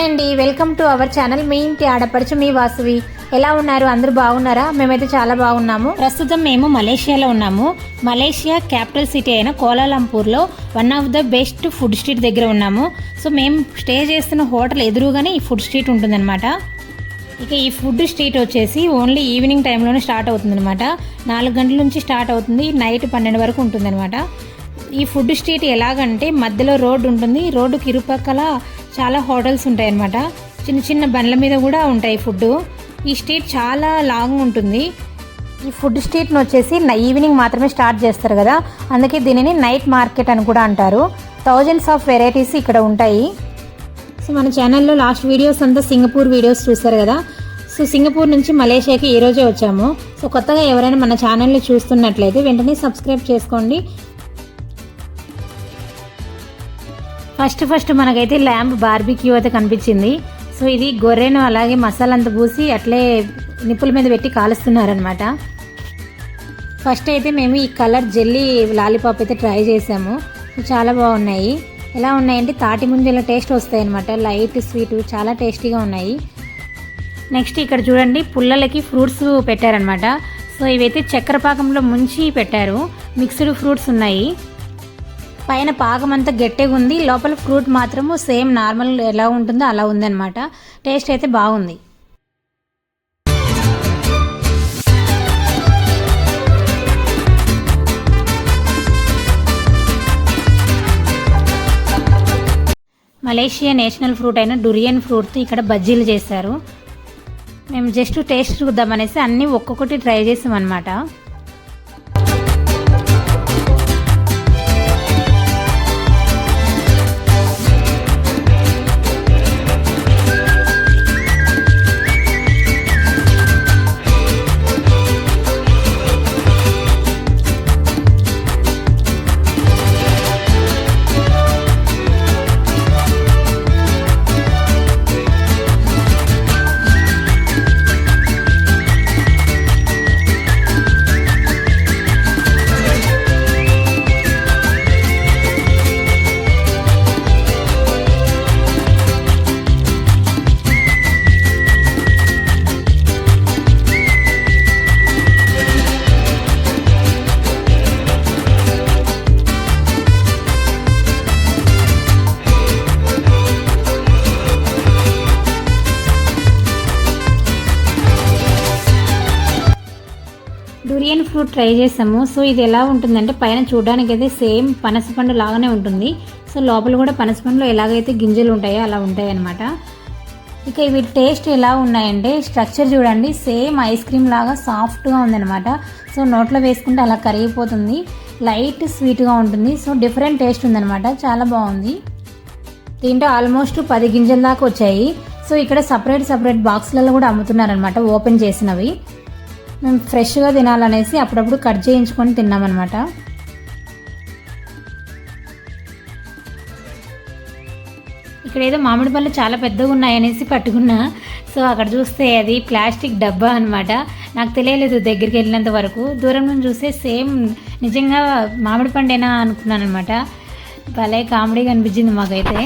అండి, welcome to our channel. మీ ఇంటి ఆడపడుచు మీ వాసవి. ఎలా ఉన్నారు? అందరూ బాగున్నారా? మేమైతే చాలా బాగున్నాము. ప్రస్తుతం మేము మలేషియాలో ఉన్నాము. మలేషియా క్యాపిటల్ సిటీ అయిన కోలాలంపూర్లో one of the best food street దగ్గర ఉన్నాము. సో మేము స్టే చేస్తున్న హోటల్ ఎదురుగానే ఈ ఫుడ్ స్ట్రీట్ ఉంటుందన్నమాట. ఇక ఈ ఫుడ్ స్ట్రీట్ వచ్చేసి ఓన్లీ ఈవినింగ్ టైంలోనే స్టార్ట్ అవుతుందన్నమాట. 4 గంటల నుంచి స్టార్ట్ అవుతుంది, నైట్ 12 వరకు ఉంటుందన్నమాట. ఈ ఫుడ్ స్ట్రీట్ ఎలాగంటే మధ్యలో రోడ్డు ఉంటుంది, రోడ్డుకి ఇరుపక్కల చాలా హోటల్స్ ఉంటాయి అన్నమాట. చిన్న చిన్న బండ్ల మీద కూడా ఉంటాయి ఫుడ్. ఈ స్ట్రీట్ చాలా లాంగ్ ఉంటుంది. ఈ ఫుడ్ స్ట్రీట్ని వచ్చేసి ఈవినింగ్ మాత్రమే స్టార్ట్ చేస్తారు కదా, అందుకే దీనిని నైట్ మార్కెట్ అని కూడా అంటారు. థౌజండ్స్ ఆఫ్ వెరైటీస్ ఇక్కడ ఉంటాయి. సో మన ఛానల్లో లాస్ట్ వీడియోస్ అంతా సింగపూర్ వీడియోస్ చూస్తారు కదా. సో సింగపూర్ నుంచి మలేషియాకి ఈరోజే వచ్చాము. సో కొత్తగా ఎవరైనా మన ఛానల్ని చూస్తున్నట్లయితే వెంటనే సబ్స్క్రైబ్ చేసుకోండి. ఫస్ట్ మనకైతే ల్యాంబ్ బార్బిక్యూ అయితే కనిపించింది. సో ఇది గొర్రెను అలాగే మసాలా అంతా పూసి అట్లే నిప్పుల మీద పెట్టి కాలుస్తున్నారనమాట. ఫస్ట్ అయితే మేము ఈ కలర్ జెల్లీ లాలీపాప్ అయితే ట్రై చేసాము. చాలా బాగున్నాయి. ఎలా ఉన్నాయంటే తాటి ముంజల టేస్ట్ వస్తాయి అనమాట. లైట్ స్వీట్, చాలా టేస్టీగా ఉన్నాయి. నెక్స్ట్ ఇక్కడ చూడండి, పుల్లలకి ఫ్రూట్స్ పెట్టారనమాట. సో ఇవైతే చక్కెర పాకంలో ముంచి పెట్టారు. మిక్స్డ్ ఫ్రూట్స్ ఉన్నాయి. పైన పాకం అంతా గట్టిగా ఉంది, లోపల ఫ్రూట్ మాత్రము సేమ్ నార్మల్ ఎలా ఉంటుందో అలా ఉందన్నమాట. టేస్ట్ అయితే బాగుంది. మలేషియా నేషనల్ ఫ్రూట్ అయిన డురియన్ ఫ్రూట్తో ఇక్కడ బజ్జీలు చేశారు. మేము జస్ట్ టేస్ట్ చూద్దామనేసి అన్నీ ఒక్కొక్కటి ట్రై చేసామన్నమాట. డురియన్ ఫ్రూట్ ట్రై చేసాము. సో ఇది ఎలా ఉంటుందంటే పైన చూడడానికి అయితే సేమ్ పనసపండు లాగానే ఉంటుంది. సో లోపల కూడా పనసపండులో ఎలాగైతే గింజలు ఉంటాయో అలా ఉంటాయి అన్నమాట. ఇక ఇవి టేస్ట్ ఎలా ఉన్నాయంటే స్ట్రక్చర్ చూడండి, సేమ్ ఐస్ క్రీమ్ లాగా సాఫ్ట్గా ఉందన్నమాట. సో నోట్లో వేసుకుంటే అలా కరిగిపోతుంది. లైట్ స్వీట్గా ఉంటుంది. సో డిఫరెంట్ టేస్ట్ ఉందన్నమాట. చాలా బాగుంది. దీంట్లో ఆల్మోస్ట్ 10 గింజల దాకా వచ్చాయి. సో ఇక్కడ సపరేట్ బాక్స్లలో కూడా అమ్ముతున్నారనమాట, ఓపెన్ చేసినవి. మేము ఫ్రెష్గా తినాలనేసి అప్పుడప్పుడు కట్ చేయించుకొని తిన్నామన్నమాట. ఇక్కడ ఏదో మామిడి పళ్ళు చాలా పెద్దగా ఉన్నాయనేసి పట్టుకున్నా. సో అక్కడ చూస్తే అది ప్లాస్టిక్ డబ్బా అనమాట. నాకు తెలియలేదు దగ్గరికి వెళ్ళినంత వరకు. దూరం నుంచి చూస్తే సేమ్ నిజంగా మామిడి పండేనా అనుకున్నాను అనమాట. భలే కామెడీగా అనిపించింది మాకైతే.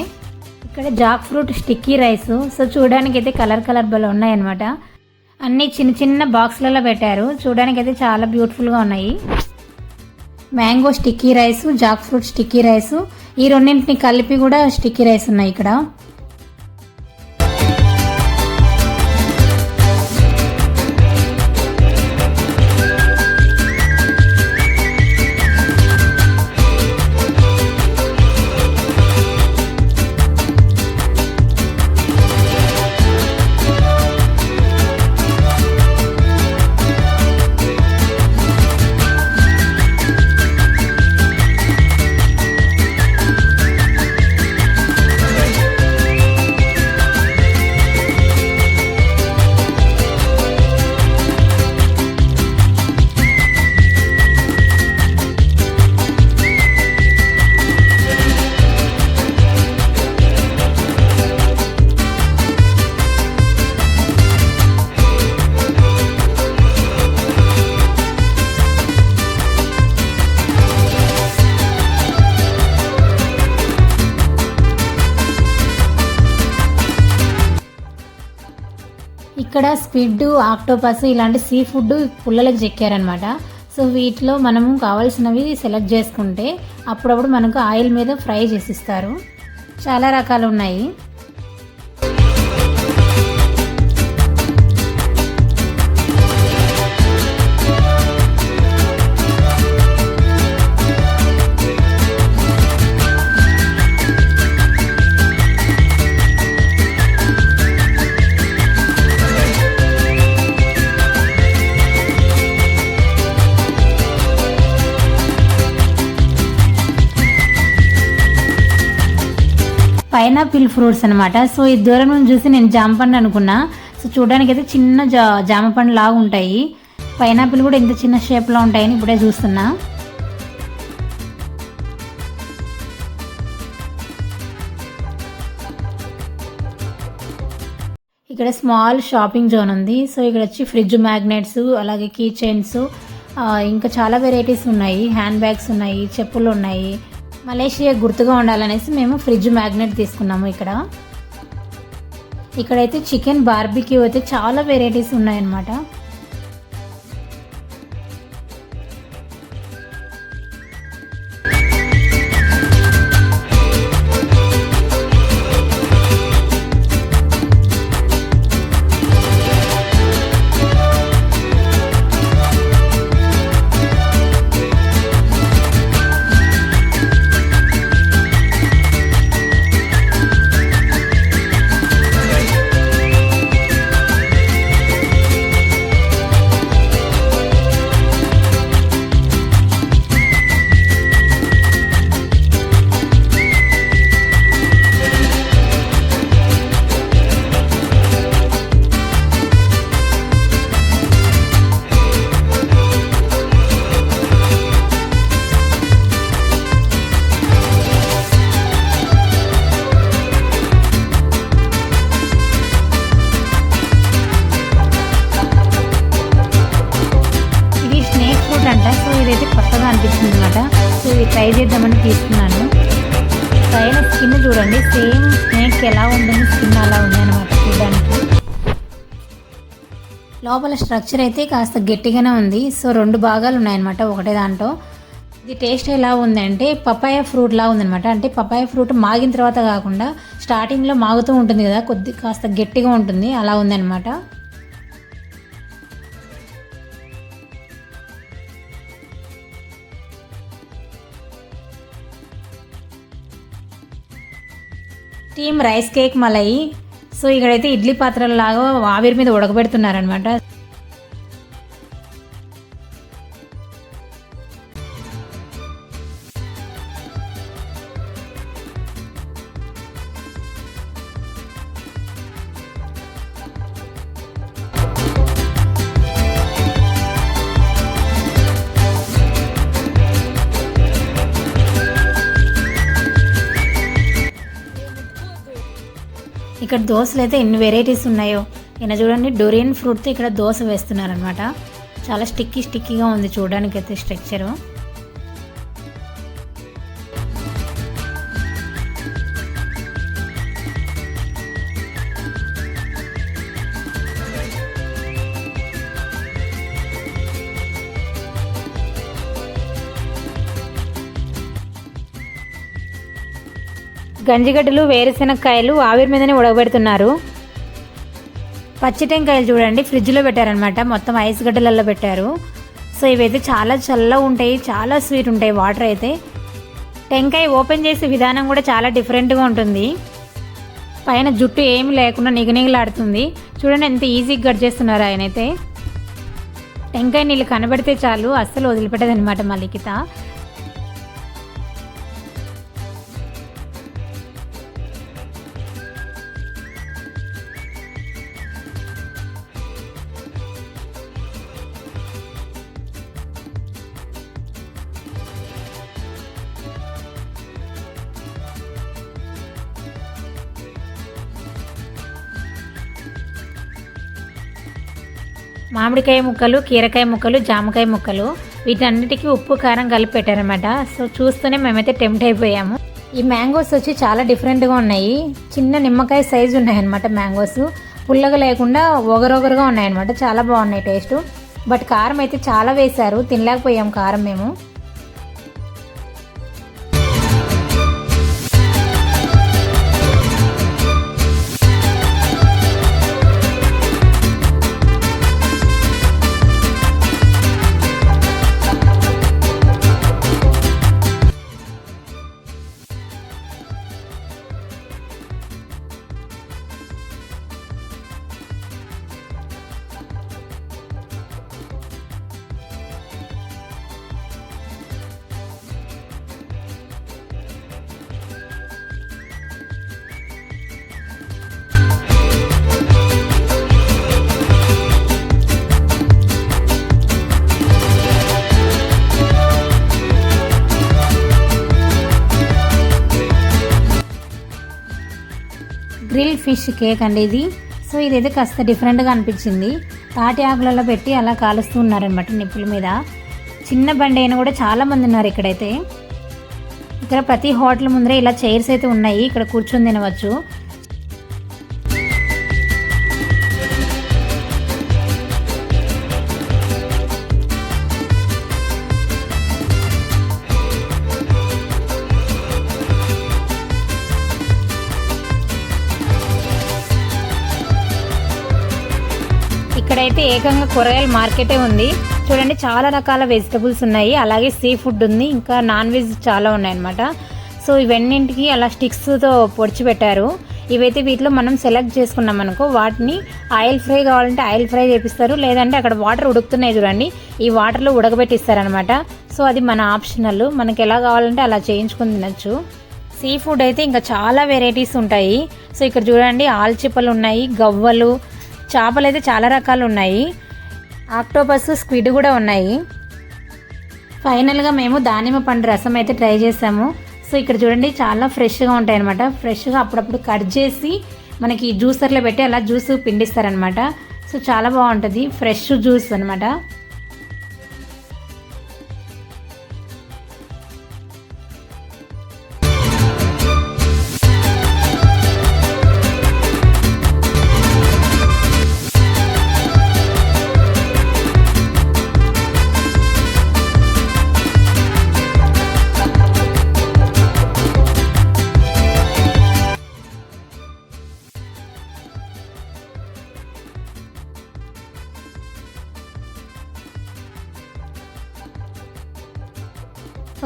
ఇక్కడ Jack fruit sticky rice. So చూడడానికి అయితే కలర్ భలే ఉన్నాయన్నమాట. అన్నీ చిన్న బాక్స్లలో పెట్టారు. చూడడానికి అయితే చాలా బ్యూటిఫుల్గా ఉన్నాయి. Mango sticky rice, Jack fruit sticky rice, ఈ రెండింటిని కలిపి కూడా స్టిక్కీ రైస్ ఉన్నాయి ఇక్కడ. ఇక్కడ స్క్విడ్, ఆక్టోపస్ ఇలాంటి సీ ఫుడ్ పుల్లలకు చెక్కారనమాట. సో వీటిలో మనము కావాల్సినవి సెలెక్ట్ చేసుకుంటే అప్పుడప్పుడు మనకు ఆయిల్ మీద ఫ్రై చేసిస్తారు. చాలా రకాలు ఉన్నాయి. పైనాపిల్ ఫ్రూట్స్ అనమాట. సో ఈ దూరం నుంచి చూసి నేను జామ పండు అనుకున్నా. సో చూడడానికి అయితే చిన్న జామ పండు లాగా ఉంటాయి. పైనాపిల్ కూడా ఇంత చిన్న షేప్లో ఉంటాయని ఇప్పుడే చూస్తున్నా. ఇక్కడ స్మాల్ షాపింగ్ జోన్ ఉంది. సో ఇక్కడ వచ్చి ఫ్రిడ్జ్ మ్యాగ్నెట్స్, అలాగే కీ చైన్స్, ఇంకా చాలా వెరైటీస్ ఉన్నాయి. హ్యాండ్ బ్యాగ్స్ ఉన్నాయి, చెప్పులు ఉన్నాయి. మలేషియా గుర్తుగా ఉండాలనేసి మేము ఫ్రిడ్జ్ మ్యాగ్నెట్ తీసుకున్నాము. ఇక్కడైతే చికెన్ బార్బిక్యూ అయితే చాలా వెరైటీస్ ఉన్నాయన్నమాట. సో ఇదైతే కొత్తగా అనిపిస్తుంది అనమాట. సో ఇది ట్రై చేద్దామని తీసుకున్నాను. పైన స్కిన్ చూడండి, సేమ్ స్నేక్ ఎలా ఉంటుంది స్కిన్ అలా ఉంది అనమాట చూడడానికి. లోపల స్ట్రక్చర్ అయితే కాస్త గట్టిగానే ఉంది. సో 2 భాగాలు ఉన్నాయన్నమాట ఒకటే దాంట్లో. ఇది టేస్ట్ ఎలా ఉందంటే పపాయ ఫ్రూట్ లా ఉందనమాట. అంటే పపాయ ఫ్రూట్ మాగిన తర్వాత కాకుండా స్టార్టింగ్లో మాగుతూ ఉంటుంది కదా, కాస్త గట్టిగా ఉంటుంది, అలా ఉందన్నమాట. Team rice cake malai. So ఇక్కడైతే ఇడ్లీ పాత్రలాగా ఆవిరి మీద ఉడకబెడుతున్నారనమాట. ఇక్కడ దోశలు అయితే ఎన్ని వెరైటీస్ ఉన్నాయో. ఈయన చూడండి డొరియన్ ఫ్రూట్తో ఇక్కడ దోశ వేస్తున్నారనమాట. చాలా స్టిక్కీగా ఉంది చూడడానికి అయితే స్ట్రక్చరు. గంజిగడ్డలు, వేరుశెనగకాయలు ఆవిరి మీదనే ఉడకబెడుతున్నారు. పచ్చి టెంకాయలు చూడండి ఫ్రిడ్జ్లో పెట్టారనమాట. మొత్తం ఐస్ గడ్డలలో పెట్టారు. సో ఇవైతే చాలా చల్లగా ఉంటాయి, చాలా స్వీట్ ఉంటాయి వాటర్ అయితే. టెంకాయ ఓపెన్ చేసే విధానం కూడా చాలా డిఫరెంట్గా ఉంటుంది. పైన జుట్టు ఏమి లేకుండా నిగనిగలాడుతుంది. చూడండి ఎంత ఈజీగా కట్ చేస్తున్నారు ఆయన అయితే. టెంకాయ నీళ్ళు కనబడితే చాలు అస్సలు వదిలిపెట్టదనమాట మలికిత. మామిడికాయ ముక్కలు, కీరకాయ ముక్కలు, జామకాయ ముక్కలు వీటన్నిటికీ ఉప్పు కారం కలిపి పెట్టారనమాట. సో చూస్తూనే మేమైతే టెంప్ట్ అయిపోయాము. ఈ మ్యాంగోస్ వచ్చి చాలా డిఫరెంట్గా ఉన్నాయి. చిన్న నిమ్మకాయ సైజు ఉన్నాయన్నమాట మ్యాంగోస్. పుల్లగా లేకుండా ఒగరొగరుగా ఉన్నాయన్నమాట. చాలా బాగున్నాయి టేస్ట్. బట్ కారం అయితే చాలా వేశారు, తినలేకపోయాం కారం మేము. గ్రిల్ ఫిష్ కేక్ అండి ఇది. సో ఇదైతే కాస్త డిఫరెంట్గా అనిపించింది. తాటి ఆకులలో పెట్టి అలా కాలుస్తూ ఉన్నారనమాట నిప్పుల మీద. చిన్న బండి అయినా కూడా చాలామంది ఉన్నారు ఇక్కడైతే. ఇక్కడ ప్రతి హోటల్ ముందరే ఇలా చైర్స్ అయితే ఉన్నాయి, ఇక్కడ కూర్చొని తినవచ్చు. ఇక్కడైతే ఏకంగా కూరగాయల మార్కెటే ఉంది చూడండి. చాలా రకాల వెజిటబుల్స్ ఉన్నాయి, అలాగే సీ ఫుడ్ ఉంది, ఇంకా నాన్ వెజ్ చాలా ఉన్నాయన్నమాట. సో ఇవన్నింటికి అలా స్టిక్స్తో పొడిచి పెట్టారు. ఇవైతే వీటిలో మనం సెలెక్ట్ చేసుకున్నాం అనుకో, వాటిని ఆయిల్ ఫ్రై కావాలంటే ఆయిల్ ఫ్రై చేపిస్తారు, లేదంటే అక్కడ వాటర్ ఉడుకుతున్నాయి చూడండి, ఈ వాటర్లో ఉడకబెట్టిస్తారనమాట. సో అది మన ఆప్షనల్, మనకి ఎలా కావాలంటే అలా చేయించుకుని తినచ్చు. సీ ఫుడ్ అయితే ఇంకా చాలా వెరైటీస్ ఉంటాయి. సో ఇక్కడ చూడండి ఆల్చిప్పలు ఉన్నాయి, గవ్వలు, చేపలు అయితే చాలా రకాలు ఉన్నాయి, ఆక్టోపస్, స్క్విడ్ కూడా ఉన్నాయి. ఫైనల్గా మేము దానిమ్మ పండు రసం అయితే ట్రై చేసాము. సో ఇక్కడ చూడండి చాలా ఫ్రెష్గా ఉంటాయి అనమాట. ఫ్రెష్గా అప్పుడప్పుడు కట్ చేసి మనకి జ్యూసర్లో పెట్టి అలా జ్యూస్ పిండిస్తారనమాట. సో చాలా బాగుంటుంది, ఫ్రెష్ జ్యూస్ అనమాట.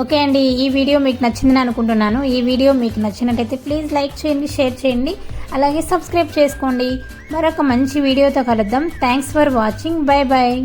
ఓకే అండి, ఈ వీడియో మీకు నచ్చిందని అనుకుంటున్నాను. ఈ వీడియో మీకు నచ్చినట్టయితే ప్లీజ్ లైక్ చేయండి, షేర్ చేయండి, అలాగే సబ్స్క్రైబ్ చేసుకోండి. మరొక మంచి వీడియోతో కలుద్దాం. Thanks for watching. Bye bye.